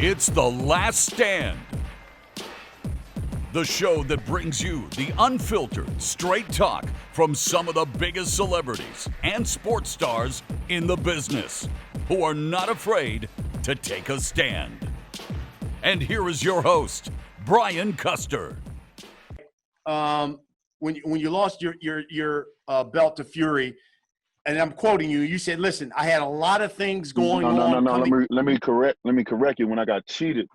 It's The Last Stand, the show that brings you the unfiltered, straight talk from some of the biggest celebrities and sports stars in the business who are not afraid to take a stand. And here is your host, Brian Custer. When you lost your belt to Fury, and I'm quoting you, you said, "Listen, I had a lot of things going on." No. Let me correct you. When I got cheated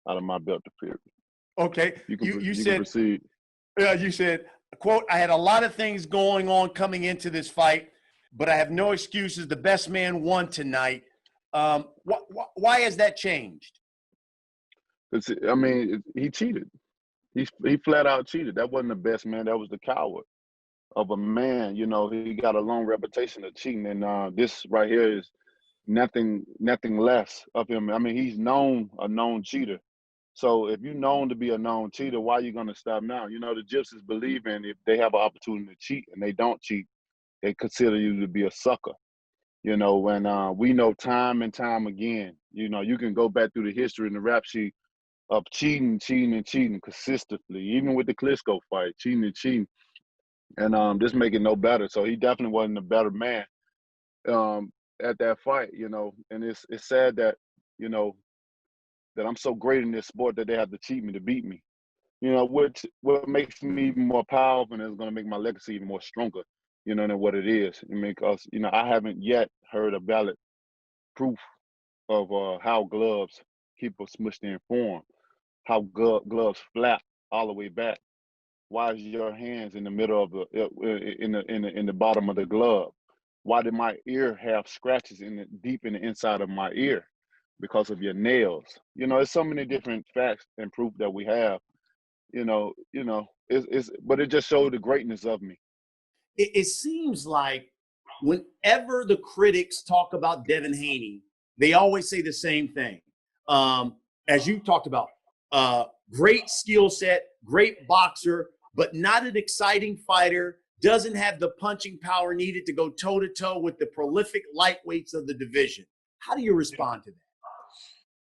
out of my belt to Fury. Okay, You said, can proceed. You said, "Quote: I had a lot of things going on coming into this fight, but I have no excuses. The best man won tonight." Why has that changed? I mean, he cheated. He flat out cheated. That wasn't the best man. That was the coward of a man. You know, he got a long reputation of cheating, and this right here is nothing less of him. I mean, he's a known cheater. So if you're known to be a known cheater, why are you going to stop now? You know, the gypsies believe in if they have an opportunity to cheat and they don't cheat, they consider you to be a sucker. You know, when we know time and time again, you know, you can go back through the history and the rap sheet of cheating consistently, even with the Klitschko fight, cheating. And this make it no better. So he definitely wasn't a better man at that fight, you know. And it's sad that, you know, that I'm so great in this sport that they have to cheat me to beat me. You know, what makes me even more powerful and is going to make my legacy even more stronger, you know, than what it is. I mean, because, you know, I haven't yet heard a valid proof of how gloves keep us smushed in form, how gloves flap all the way back. Why is your hands in the middle of in the bottom of the glove? Why did my ear have scratches deep in the inside of my ear? Because of your nails. You know, there's so many different facts and proof that we have. But it just showed the greatness of me. It seems like whenever the critics talk about Devin Haney, they always say the same thing. As you talked about, great skill set, great boxer, but not an exciting fighter, doesn't have the punching power needed to go toe-to-toe with the prolific lightweights of the division. How do you respond to that?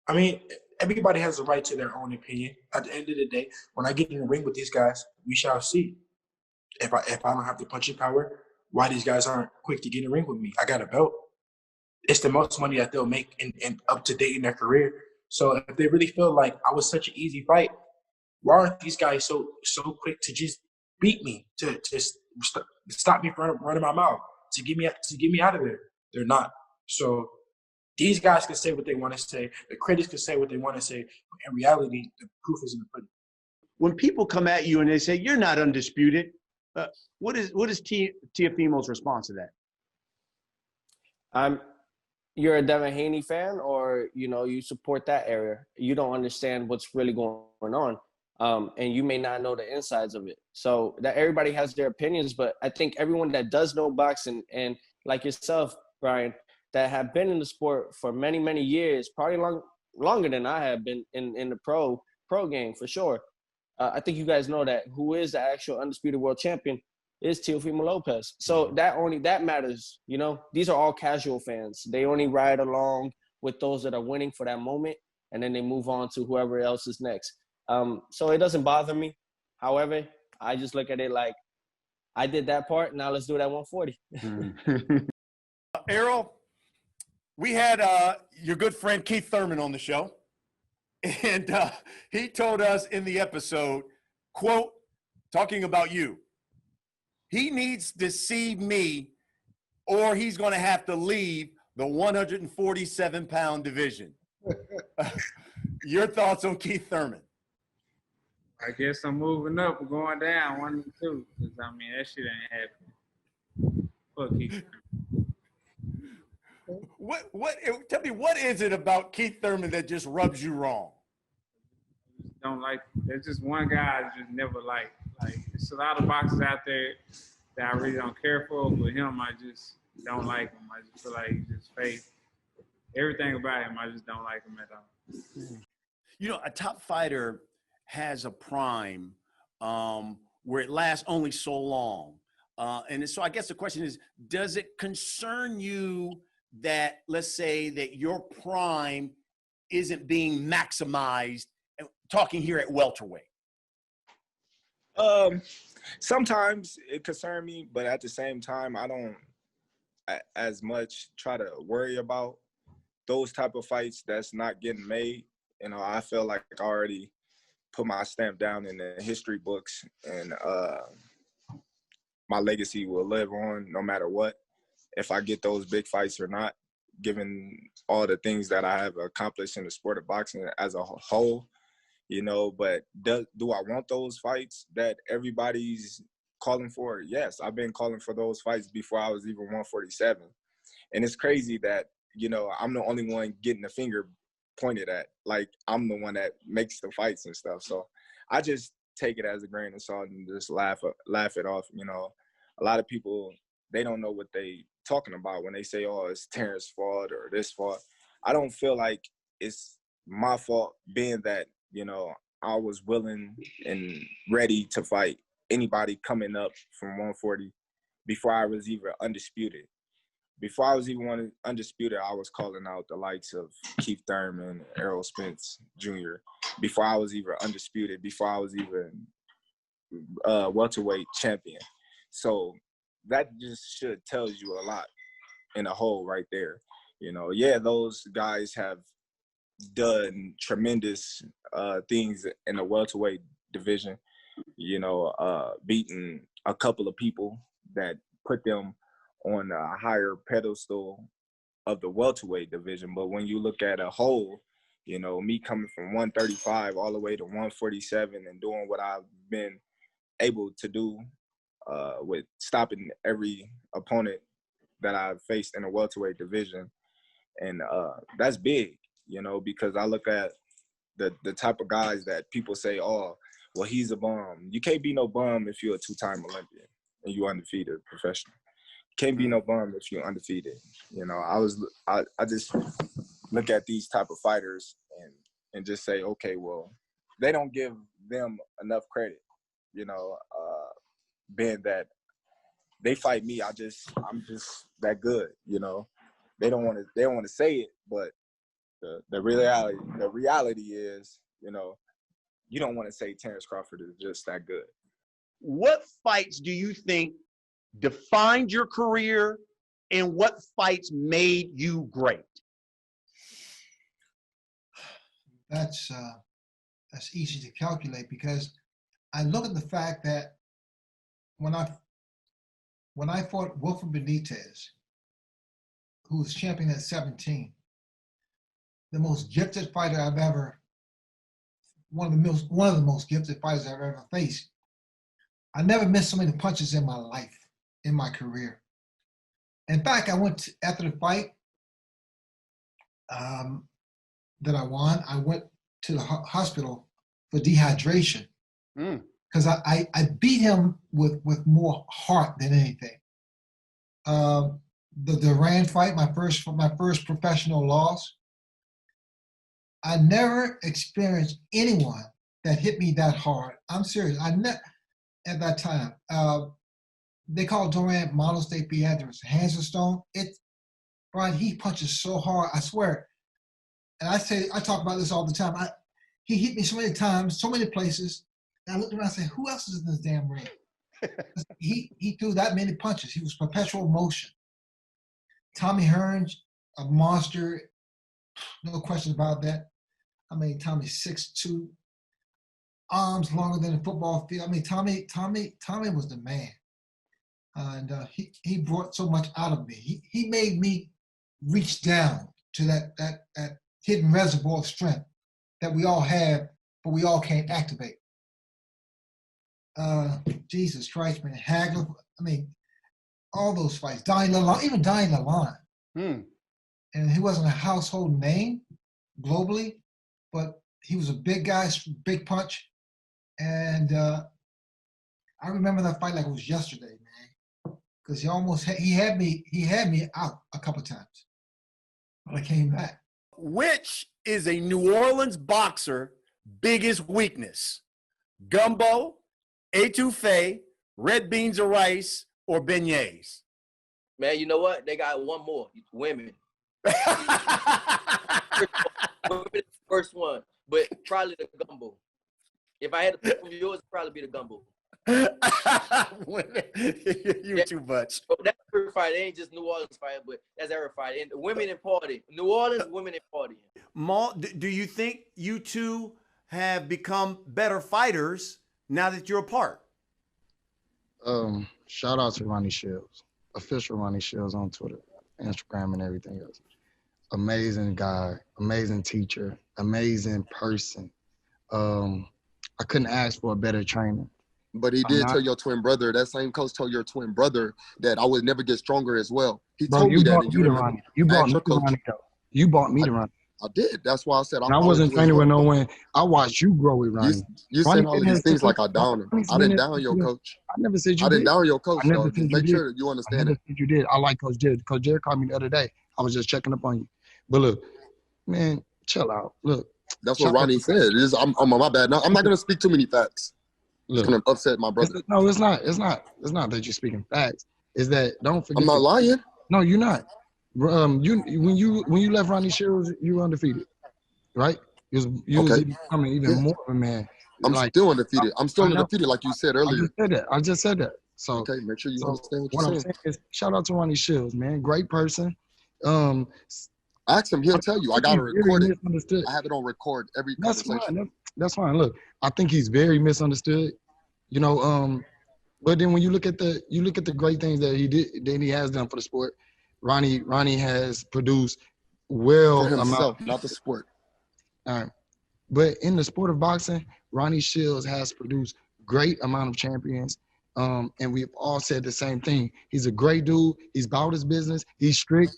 I mean, everybody has a right to their own opinion. At the end of the day, when I get in the ring with these guys, we shall see. If I don't have the punching power, why these guys aren't quick to get in the ring with me? I got a belt. It's the most money that they'll make in up to date in their career. So if they really feel like I was such an easy fight, why aren't these guys so quick to just beat me, to stop me from running my mouth, to get me out of there? They're not. So these guys can say what they want to say. The critics can say what they want to say. But in reality, the proof is in the pudding. When people come at you and they say, "You're not undisputed," what is Teofimo's response to that? You're a Devin Haney fan, or you support that area. You don't understand what's really going on, and you may not know the insides of it. So that everybody has their opinions, but I think everyone that does know boxing, and like yourself, Brian, that have been in the sport for many, many years, probably longer than I have been in the pro game for sure. I think you guys know that who is the actual undisputed world champion is Teofimo Lopez. So that matters. You know, these are all casual fans. They only ride along with those that are winning for that moment, and then they move on to whoever else is next. So it doesn't bother me. However, I just look at it like, I did that part. Now let's do that 140. Errol, we had your good friend Keith Thurman on the show, and he told us in the episode, quote, talking about you, he needs to see me or he's going to have to leave the 147-pound division. Your thoughts on Keith Thurman? I guess I'm moving up or going down, 1 and 2. Because, I mean, that shit ain't happening. Fuck Keith Thurman. Tell me, what is it about Keith Thurman that just rubs you wrong? Don't like. There's just one guy I just never like. Like, there's a lot of boxers out there that I really don't care for, but him, I just don't like him. I just feel like he's just fake. Everything about him, I just don't like him at all. You know, a top fighter has a prime where it lasts only so long. And so I guess the question is, does it concern you that, let's say, that your prime isn't being maximized? Talking here at welterweight. Sometimes it concerns me, but at the same time, I don't as much try to worry about those type of fights that's not getting made. You know, I feel like I already put my stamp down in the history books, and my legacy will live on no matter what, if I get those big fights or not, given all the things that I have accomplished in the sport of boxing as a whole. You know, but do I want those fights that everybody's calling for? Yes, I've been calling for those fights before I was even 147. And it's crazy that, you know, I'm the only one getting the finger pointed at. Like, I'm the one that makes the fights and stuff. So I just take it as a grain of salt and just laugh it off. You know, a lot of people, they don't know what they talking about when they say, oh, it's Terrence's fault or this fault. I don't feel like it's my fault, being that, you know, I was willing and ready to fight anybody coming up from 140 before I was even undisputed. Before I was even undisputed, I was calling out the likes of Keith Thurman, Errol Spence Jr. Before I was even undisputed, before I was even welterweight champion. So that just should tells you a lot in a whole right there. You know, yeah, those guys have done tremendous things in the welterweight division, you know, beating a couple of people that put them on a higher pedestal of the welterweight division. But when you look at a whole, you know, me coming from 135 all the way to 147 and doing what I've been able to do with stopping every opponent that I've faced in the welterweight division. And that's big, you know, because I look at the type of guys that people say, oh, well, he's a bum. You can't be no bum if you're a two-time Olympian and you're undefeated professional. You can't be no bum if you're undefeated. You know, I just look at these type of fighters and just say, okay, well, they don't give them enough credit, you know, being that they fight me. I'm just that good, you know. They don't want to say it, but the reality is, you know, you don't want to say Terrence Crawford is just that good. What fights do you think defined your career, and what fights made you great? That's easy to calculate, because I look at the fact that when I fought Wilfred Benitez, who was champion at 17, the most gifted fighter I've ever, one of the most gifted fighters I've ever faced. I never missed so many punches in my life, in my career. In fact, after the fight that I won, I went to the hospital for dehydration, because I beat him with more heart than anything. The Duran fight, my first professional loss, I never experienced anyone that hit me that hard. I'm serious. At that time, they called Duran Manos de Piedras, hands of stone. Brian, he punches so hard, I swear. And I talk about this all the time. He hit me so many times, so many places. And I looked around and said, who else is in this damn ring? He threw that many punches. He was perpetual motion. Tommy Hearns, a monster, no question about that. I mean, Tommy's 6'2", arms longer than a football field. I mean, Tommy was the man. And he brought so much out of me. He made me reach down to that hidden reservoir of strength that we all have, but we all can't activate. Jesus Christ, man, Hagler, I mean, all those fights. Even Donnie Lalonde. And he wasn't a household name globally, but he was a big guy, big punch. And I remember that fight like it was yesterday, man, because he had me out a couple of times, but I came back. Which is a New Orleans boxer biggest weakness? Gumbo, etouffee, red beans or rice, or beignets? Man, you know what? They got one more. Women. Women is the first one, but probably the gumbo. If I had to pick from yours, it'd probably be the gumbo. You too much. So that's every fight. It ain't just New Orleans fight, but that's every fight. And women in party. New Orleans, women in party. Maul, do you think you two have become better fighters now that you're apart? Shout out to Ronnie Shields, official Ronnie Shields on Twitter, Instagram, and everything else. Amazing guy, amazing teacher, amazing person. I couldn't ask for a better trainer. But he did tell your twin brother, that same coach told your twin brother that I would never get stronger as well. He told me that. And you remember, you brought me to Ronnie, though. You brought me to Ronnie. I did. That's why I said I wasn't training with no one. I watched you grow with Ronnie. You saying all of these things like I down him. I didn't down your coach. I never said you I did. didn't down your coach, though. Just make sure that you I understand never it. said you did. I like Coach Jared. Coach Jared called me the other day. I was just checking up on you. But look, man, chill out. Look. That's what Ronnie said. I'm my bad. No, I'm not going to speak too many facts. It's going to upset my brother. No, it's not. It's not that you're speaking facts. It's that don't forget. I'm not lying. No, you're not. When you left Ronnie Shields, you were undefeated, right? You was becoming even more of a man. I'm still undefeated. I'm still undefeated, like you said earlier. I just said that. So okay, make sure you understand what you're I'm saying is, shout out to Ronnie Shields, man. Great person. Ask him. He'll tell you. I got to record it. I have it on record every conversation. That's fine. Look, I think he's very misunderstood. You know, but then when you look at the great things that he has done for the sport, Ronnie has produced for himself, not the sport. All right. But in the sport of boxing, Ronnie Shields has produced great amount of champions. And we've all said the same thing. He's a great dude. He's about his business. He's strict.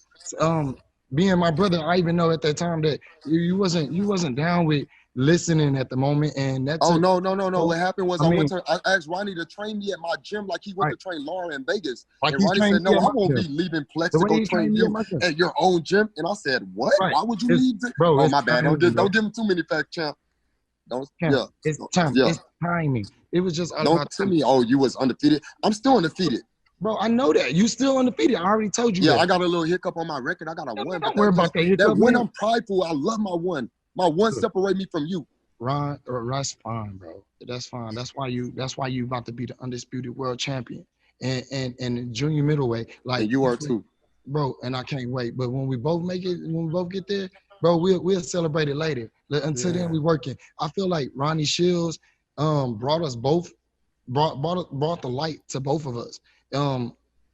Being my brother, I even know at that time that you wasn't down with listening at the moment, and that's no. What happened was I asked Ronnie to train me at my gym like he went to train Laura in Vegas. Like and Ronnie said, no, I won't be leaving Plex to go train you at your own gym. And I said, what? Right. Why would you leave? Oh, my bad. Don't give him too many facts, champ. It's time. Yeah. It's timing. It was just don't tell me, oh, you was undefeated. I'm still undefeated. Bro, I know that. You still undefeated. I already told you that. I got a little hiccup on my record. I got a one. Don't worry about that. That one, I'm prideful. I love my one. My one separate me from you. Ron, that's fine, bro. That's fine. That's why you about to be the undisputed world champion. And junior middleweight. Like and you are too. Bro, and I can't wait. But when we both make it, when we both get there, bro, we'll celebrate it later. Until then, we working. I feel like Ronnie Shields brought us both, brought the light to both of us.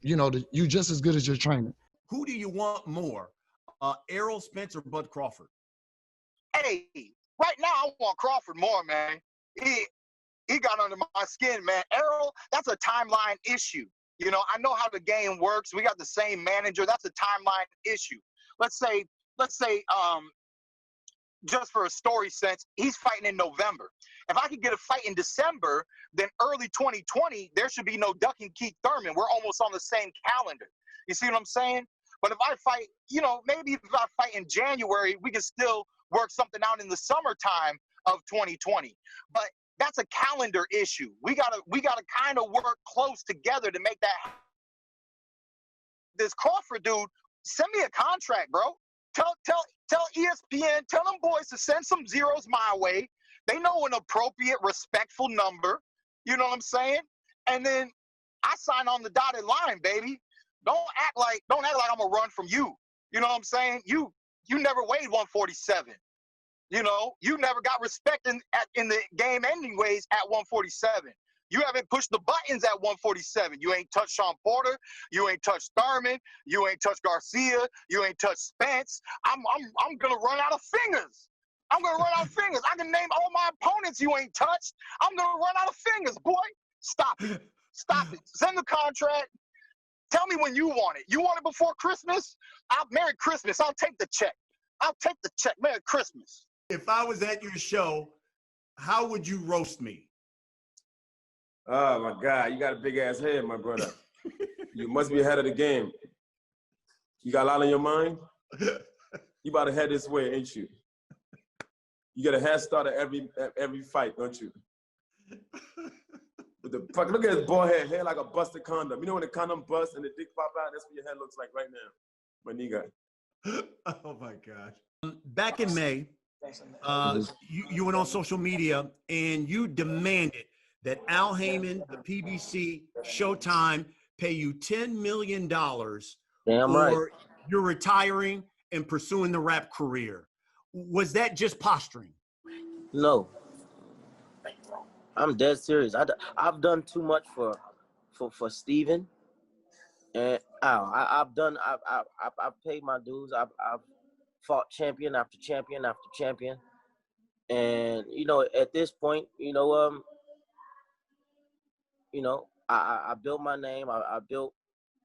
You just as good as your trainer. Who do you want more, Errol Spence or Bud Crawford? Hey, right now I want Crawford more, man. He got under my skin, man. Errol, that's a timeline issue. I know how the game works. We got the same manager. That's a timeline issue. Let's say, just for a story sense, he's fighting in November. If I could get a fight in December, then early 2020, there should be no ducking Keith Thurman. We're almost on the same calendar. You see what I'm saying? But if I fight, maybe if I fight in January, we can still work something out in the summertime of 2020. But that's a calendar issue. We gotta kind of work close together to make that. This Crawford dude, send me a contract, bro. Tell ESPN, tell them boys to send some zeros my way. They know an appropriate, respectful number. You know what I'm saying? And then I sign on the dotted line, baby. Don't act like I'm gonna run from you. You know what I'm saying? You never weighed 147. You never got respect in the game anyways at 147. You haven't pushed the buttons at 147. You ain't touched Sean Porter. You ain't touched Thurman. You ain't touched Garcia. You ain't touched Spence. I'm gonna run out of fingers. I can name all my opponents you ain't touched. I'm gonna run out of fingers, boy. Stop it. Send the contract. Tell me when you want it. You want it before Christmas? Merry Christmas. I'll take the check. Merry Christmas. If I was at your show, how would you roast me? Oh, my God. You got a big-ass head, my brother. You must be ahead of the game. You got a lot on your mind? You about to head this way, ain't you? You get a head start at every fight, don't you? With the fuck, look at his bald head, hair like a busted condom. You know when the condom busts and the dick pop out? That's what your head looks like right now, my nigga. Oh my gosh. Back in May, Mhm. you went on social media and you demanded that Al Heyman, the PBC, Showtime pay you $10 million Damn right. or you're retiring and pursuing the rap career. Was that just posturing? No, I'm dead serious. I've done too much for Steven and Al. I've paid my dues. I've fought champion after champion after champion, and at this point, I built my name. I built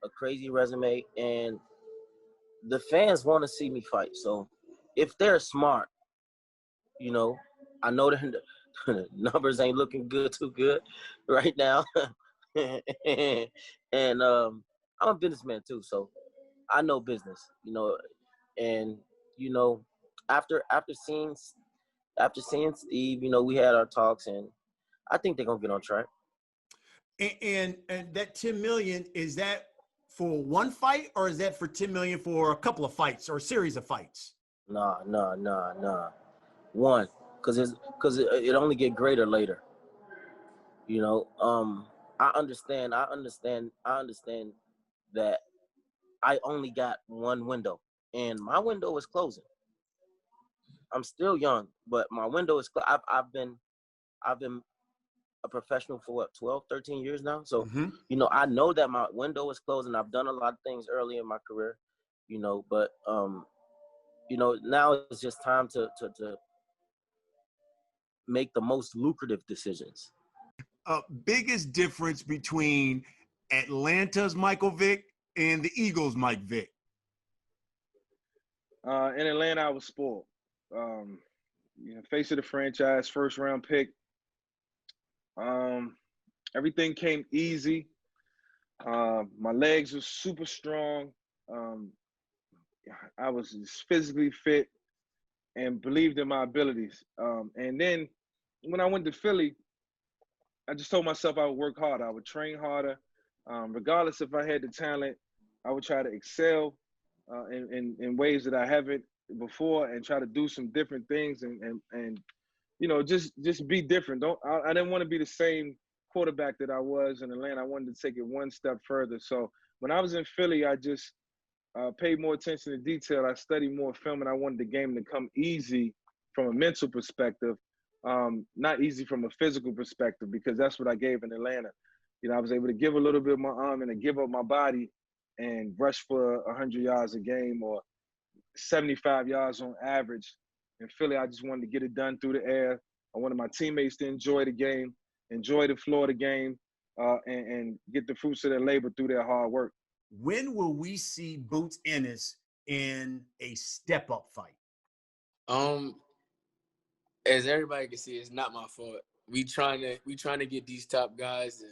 a crazy resume, and the fans want to see me fight. So if they're smart, I know the numbers ain't looking too good right now. And I'm a businessman too, so I know business, and you know, after seeing Steve, we had our talks, and I think they're gonna get on track. And that 10 million, is that for one fight or is that for 10 million for a couple of fights or a series of fights? Nah. One, cause it only get greater later. I understand that I only got one window, and my window is closing. I'm still young, but my window is. I've been a professional for what, 12, 13 years now. So, I know that my window is closing. I've done a lot of things early in my career, but now it's just time to make the most lucrative decisions. Biggest difference between Atlanta's Michael Vick and the Eagles' Mike Vick? In Atlanta, I was spoiled. Face of the franchise, first round pick. Everything came easy. My legs were super strong. I was just physically fit and believed in my abilities. And then when I went to Philly, I just told myself I would work harder. I would train harder. Regardless if I had the talent, I would try to excel in ways that I haven't before, and try to do some different things and just be different. I didn't want to be the same quarterback that I was in Atlanta. I wanted to take it one step further. So when I was in Philly, I just paid more attention to detail. I studied more film, and I wanted the game to come easy from a mental perspective, not easy from a physical perspective, because that's what I gave in Atlanta. I was able to give a little bit of my arm and to give up my body and rush for 100 yards a game or 75 yards on average. In Philly, I just wanted to get it done through the air. I wanted my teammates to enjoy the game, enjoy the flow of the game, and get the fruits of their labor through their hard work. When will we see Boots Ennis in a step-up fight? As everybody can see, it's not my fault. We trying to get these top guys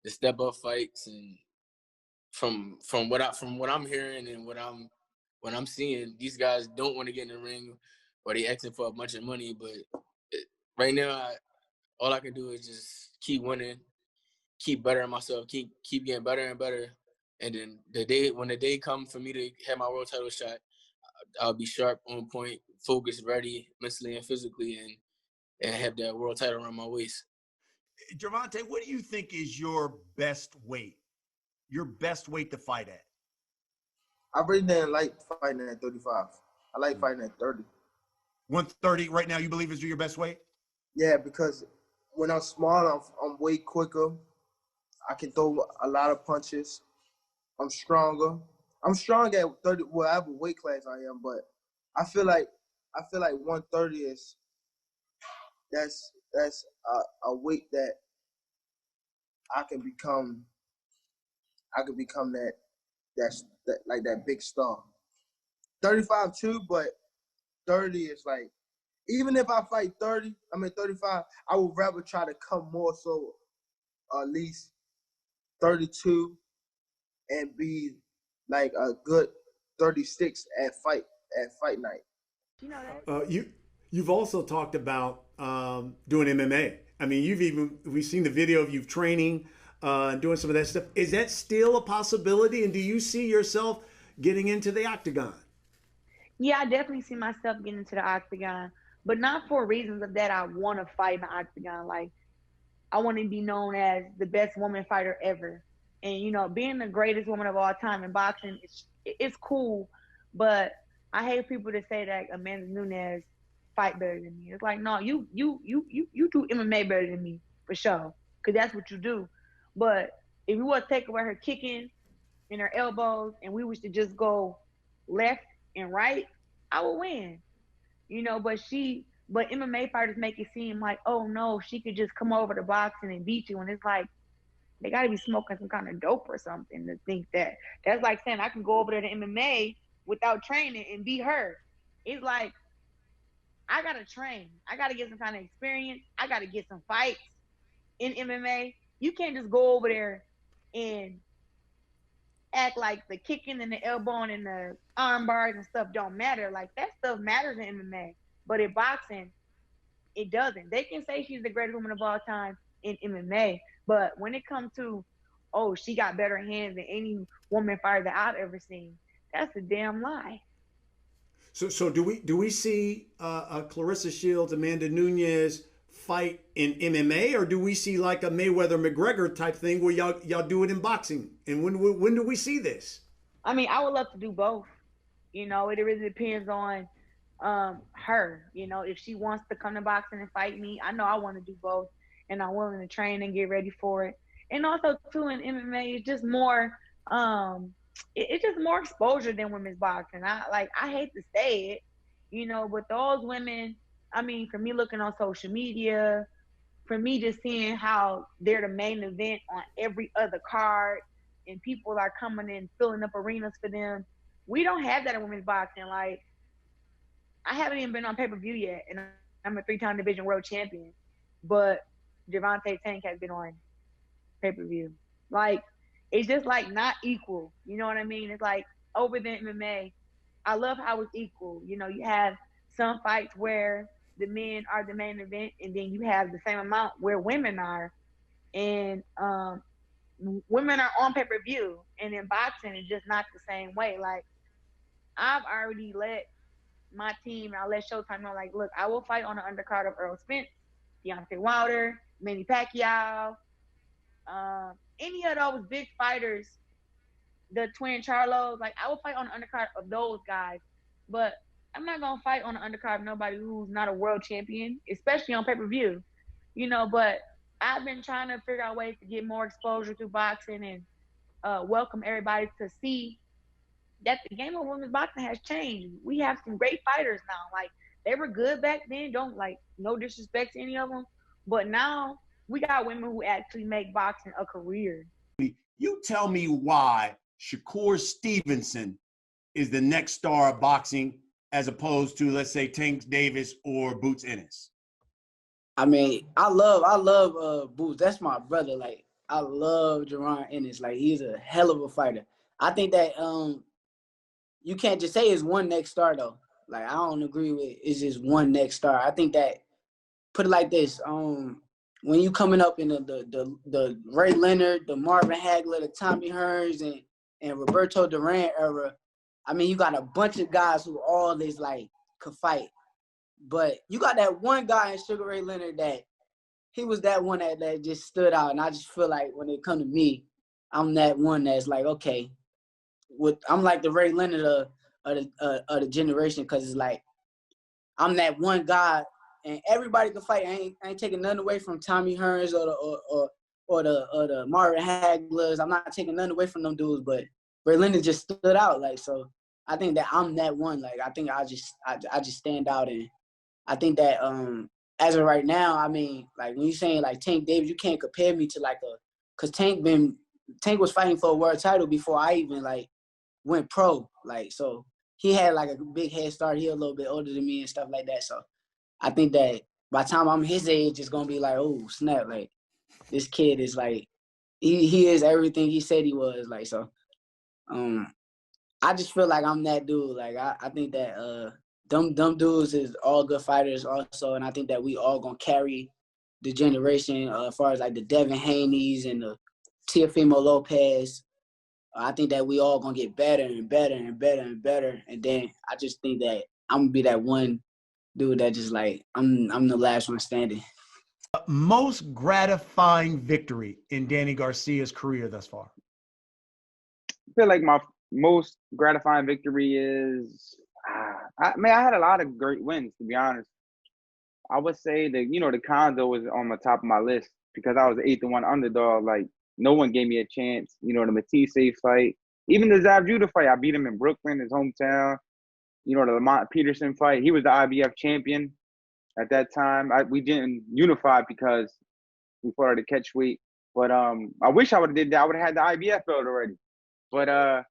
to step up fights, and from what I'm hearing and what I'm seeing, these guys don't want to get in the ring, or they asking for a bunch of money. But right now, all I can do is just keep winning, keep bettering myself, keep getting better and better. And then when the day comes for me to have my world title shot, I'll be sharp, on point, focused, ready, mentally and physically, and have that world title around my waist. Gervonta, what do you think is your best weight? Your best weight to fight at? I really didn't like fighting at 35. I like fighting at 30. 130 right now, you believe is your best weight? Yeah, because when I'm small, I'm way quicker. I can throw a lot of punches. I'm stronger. I'm strong at 30, whatever weight class I am, but I feel like 130 is that's a weight that I can become that like that big star. 35 too, but 30 is like, even if I fight 35, I would rather try to come more so at least 32 and be like a good 36 at fight night. You've also talked about doing MMA. I mean, we've seen the video of you training, doing some of that stuff. Is that still a possibility? And do you see yourself getting into the octagon? Yeah, I definitely see myself getting into the octagon, but not for reasons of that I want to fight in the octagon. Like, I want to be known as the best woman fighter ever. And being the greatest woman of all time in boxing, it's cool, but I hate people to say that Amanda Nunes fight better than me. It's like, no, you do MMA better than me for sure, cause that's what you do. But if you want to take away her kicking and her elbows, and we was to just go left and right, I will win. But MMA fighters make it seem like, oh no, she could just come over to boxing and beat you, and it's like they got to be smoking some kind of dope or something to think that. That's like saying I can go over there to MMA without training and beat her. It's like I gotta train. I gotta get some kind of experience. I gotta get some fights in MMA. You can't just go over there and act like the kicking and the elbowing and the arm bars and stuff don't matter. Like that stuff matters in MMA, but in boxing, it doesn't. They can say she's the greatest woman of all time in MMA, but when it comes to, oh, she got better hands than any woman fighter that I've ever seen, that's a damn lie. So do we see Clarissa Shields, Amanda Nunes fight in MMA, or do we see like a Mayweather McGregor type thing where y'all do it in boxing? And when do we see this? I mean, I would love to do both. It really depends on her. If she wants to come to boxing and fight me, I know I want to do both, and I'm willing to train and get ready for it. And also too in MMA, it's just more it's just more exposure than women's boxing. I hate to say it, but those women, I mean, for me looking on social media, for me just seeing how they're the main event on every other card, and people are coming in filling up arenas for them. We don't have that in women's boxing. Like, I haven't even been on pay-per-view yet, and I'm a 3-time division world champion. But Gervonta Tank has been on pay-per-view. Like, it's just like not equal. You know what I mean? It's like over the MMA. I love how it's equal. You have some fights where the men are the main event, and then you have the same amount where women are, and women are on pay-per-view. And in boxing, it's just not the same way. Like, I've already let my team, and I let Showtime know, like, look, I will fight on the undercard of Earl Spence, Deontay Wilder, Manny Pacquiao, any of those big fighters, the Twin Charlos. Like, I will fight on the undercard of those guys, but I'm not gonna fight on the undercard of nobody who's not a world champion, especially on pay-per-view. But I've been trying to figure out ways to get more exposure through boxing and welcome everybody to see that the game of women's boxing has changed. We have some great fighters now. Like, they were good back then. Don't, like, no disrespect to any of them, but now we got women who actually make boxing a career. You tell me why Shakur Stevenson is the next star of boxing as opposed to, let's say, Tank Davis or Boots Ennis. I mean, I love Boots. That's my brother. Like, I love Jerron Ennis. Like, he's a hell of a fighter. I think that you can't just say it's one next star though. Like, I don't agree with it's just one next star. I think that, put it like this, when you coming up in the Ray Leonard, the Marvin Hagler, the Tommy Hearns, and Roberto Duran era, I mean, you got a bunch of guys who all this like could fight. But you got that one guy in Sugar Ray Leonard that he was that one that just stood out. And I just feel like when it come to me, I'm that one that's like, okay, I'm like the Ray Leonard of the generation, because it's like I'm that one guy and everybody can fight. I ain't taking nothing away from Tommy Hearns or the Marvin Haglers. I'm not taking nothing away from them dudes, but Ray Leonard just stood out. Like, so I think that I'm that one. Like, I think I just stand out, and I think that as of right now, I mean, like when you saying like Tank Davis, you can't compare me to like because Tank was fighting for a world title before I even like went pro. Like, so he had like a big head start. He a little bit older than me and stuff like that. So I think that by the time I'm his age, it's gonna be like, oh snap, like this kid is like he is everything he said he was. Like, so I just feel like I'm that dude. Like, I think that them dudes is all good fighters also, and I think that we all gonna carry the generation as far as like the Devin Haney's and the Teofimo Lopez. I think that we all gonna get better and better and better and better. And then I just think that I'm gonna be that one dude that just like I'm the last one standing. Most gratifying victory in Danny Garcia's career thus far? I feel like my most gratifying victory is, I had a lot of great wins, to be honest. I would say that, the Condo was on the top of my list because I was the 8-1 underdog. Like, no one gave me a chance. The Matisse fight, even the Zab Judah fight, I beat him in Brooklyn, his hometown. The Lamont Peterson fight, he was the IBF champion at that time. We didn't unify because we fought at the catch weight. But I wish I would have did that. I would have had the IBF belt already. But I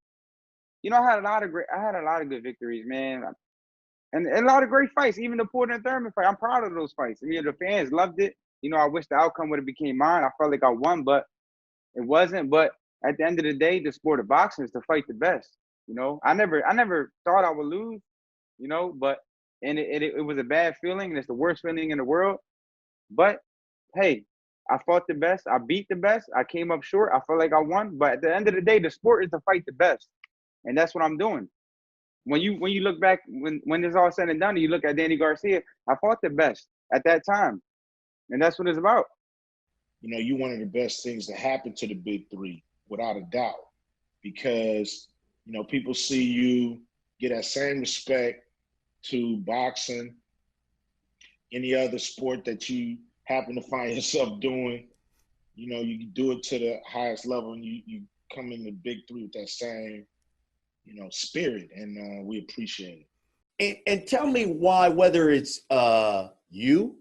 had a lot of good victories, man. And a lot of great fights, even the Porter and Thurman fight. I'm proud of those fights. The fans loved it. I wish the outcome would have became mine. I felt like I won, but it wasn't. But at the end of the day, the sport of boxing is to fight the best. I never thought I would lose, but it was a bad feeling, and it's the worst feeling in the world. But hey, I fought the best. I beat the best. I came up short. I felt like I won. But at the end of the day, the sport is to fight the best, and that's what I'm doing. When you look back, when it's all said and done, and you look at Danny Garcia, I fought the best at that time, and that's what it's about. You're one of the best things that happened to the big three, without a doubt, because people see you get that same respect to boxing, any other sport that you happen to find yourself doing. You do it to the highest level, and you come in the big three with that same spirit, and we appreciate it. And tell me why, whether it's you,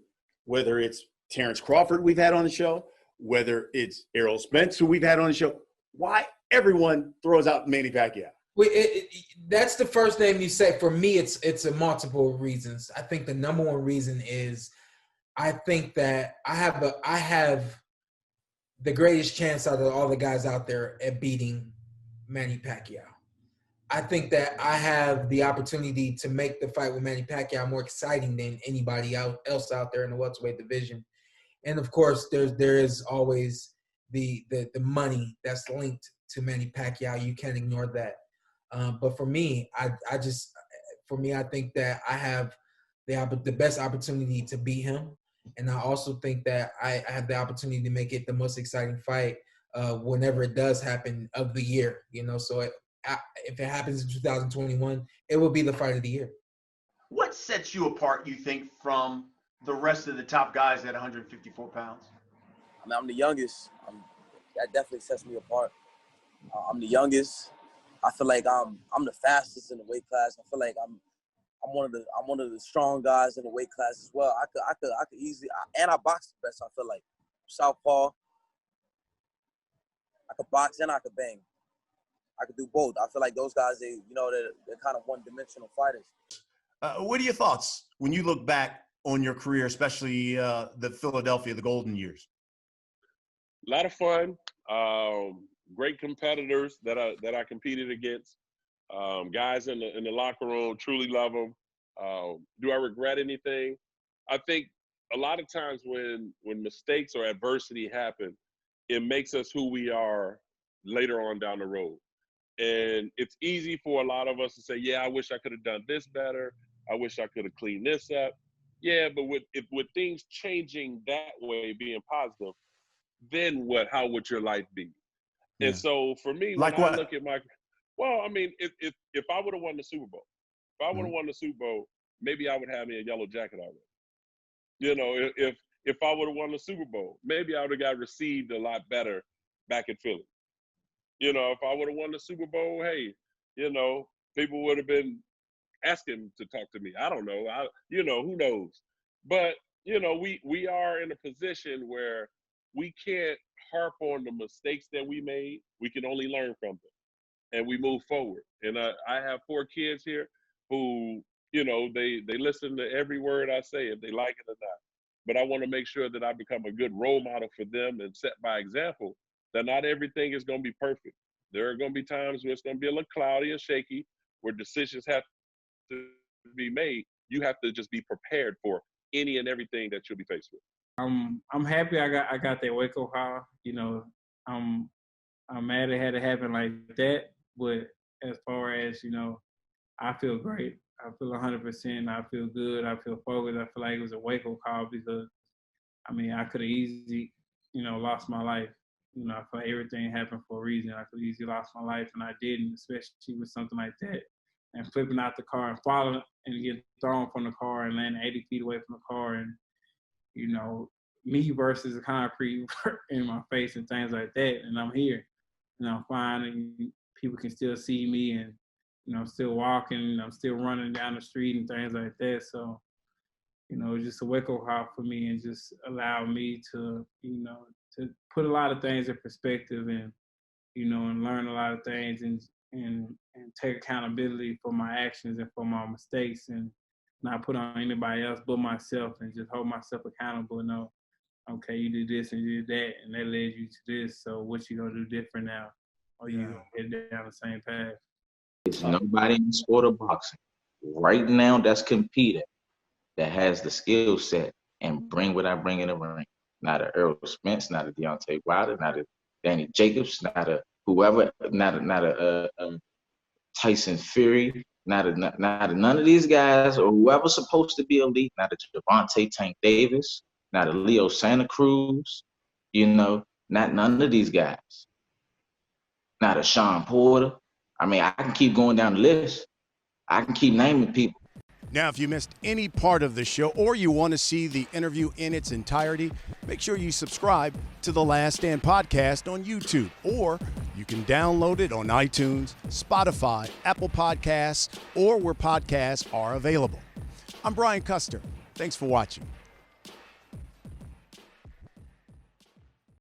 whether it's Terrence Crawford we've had on the show, whether it's Errol Spence who we've had on the show, why everyone throws out Manny Pacquiao. That's the first name you say. For me, it's a multiple reasons. I think the number one reason is I think that I have the greatest chance out of all the guys out there at beating Manny Pacquiao. I think that I have the opportunity to make the fight with Manny Pacquiao more exciting than anybody else out there in the welterweight division. And of course, there is always the money that's linked to Manny Pacquiao. You can't ignore that. But for me, I think that I have the best opportunity to beat him, and I also think that I have the opportunity to make it the most exciting fight whenever it does happen of the year. So if it happens in 2021, it will be the fight of the year. What sets you apart, you think, from the rest of the top guys at 154 pounds? I mean, I'm the youngest. That definitely sets me apart. I'm the youngest. I feel like I'm the fastest in the weight class. I feel like I'm one of the strong guys in the weight class as well. I could easily, and I box the best. I feel like southpaw. I could box and I could bang. I could do both. I feel like those guys, they're kind of one-dimensional fighters. What are your thoughts when you look back on your career, especially the Philadelphia, the golden years? A lot of fun. Great competitors that I competed against. Guys in the locker room, truly love them. Do I regret anything? I think a lot of times when mistakes or adversity happen, it makes us who we are later on down the road. And it's easy for a lot of us to say, yeah, I wish I could have done this better. I wish I could have cleaned this up. Yeah, but with things changing that way, being positive, then what? How would your life be? Yeah. And so for me, like when what? I look at I mean, if I would have won the Super Bowl, won the Super Bowl, maybe I would have me a yellow jacket already. If I would have won the Super Bowl, maybe I would have got received a lot better back in Philly. If I would have won the Super Bowl, hey, people would have been asking to talk to me. I don't know. Who knows? But, we are in a position where we can't harp on the mistakes that we made. We can only learn from them, and we move forward. And I have 4 kids here who, they listen to every word I say, if they like it or not. But I want to make sure that I become a good role model for them and set by example that not everything is going to be perfect. There are going to be times where it's going to be a little cloudy and shaky, where decisions have to be made. You have to just be prepared for any and everything that you'll be faced with. I'm happy I got that wake up call. I'm mad it had to happen like that. But as far as, I feel great. I feel 100%. I feel good. I feel focused. I feel like it was a wake-up call because, I could have easily, lost my life. I feel like everything happened for a reason. I could have easily lost my life, and I didn't, especially with something like that. And flipping out the car and falling and getting thrown from the car and landing 80 feet away from the car and, me versus the concrete in my face and things like that. And I'm here, and I'm fine, and people can still see me, and I'm still walking, I'm still running down the street and things like that. So, it's just a wake-up call for me, and just allow me to, to put a lot of things in perspective, and and learn a lot of things, and take accountability for my actions and for my mistakes, and not put on anybody else but myself, and just hold myself accountable. Okay, you did this and you did that, and that led you to this. So what you gonna do different now? Or you gonna get down the same path? There's nobody in the sport of boxing right now that's competing that has the skill set and bring what I bring in the ring. Not a Earl Spence, not a Deontay Wilder, not a Danny Jacobs, not a whoever, not a Tyson Fury, not a none of these guys or whoever's supposed to be elite, not a Javante Tank Davis, not a Leo Santa Cruz, not none of these guys. Not a Sean Porter. I can keep going down the list. I can keep naming people. Now, if you missed any part of the show or you want to see the interview in its entirety, make sure you subscribe to the Last Stand podcast on YouTube, or you can download it on iTunes, Spotify, Apple Podcasts, or where podcasts are available. I'm Brian Custer. Thanks for watching.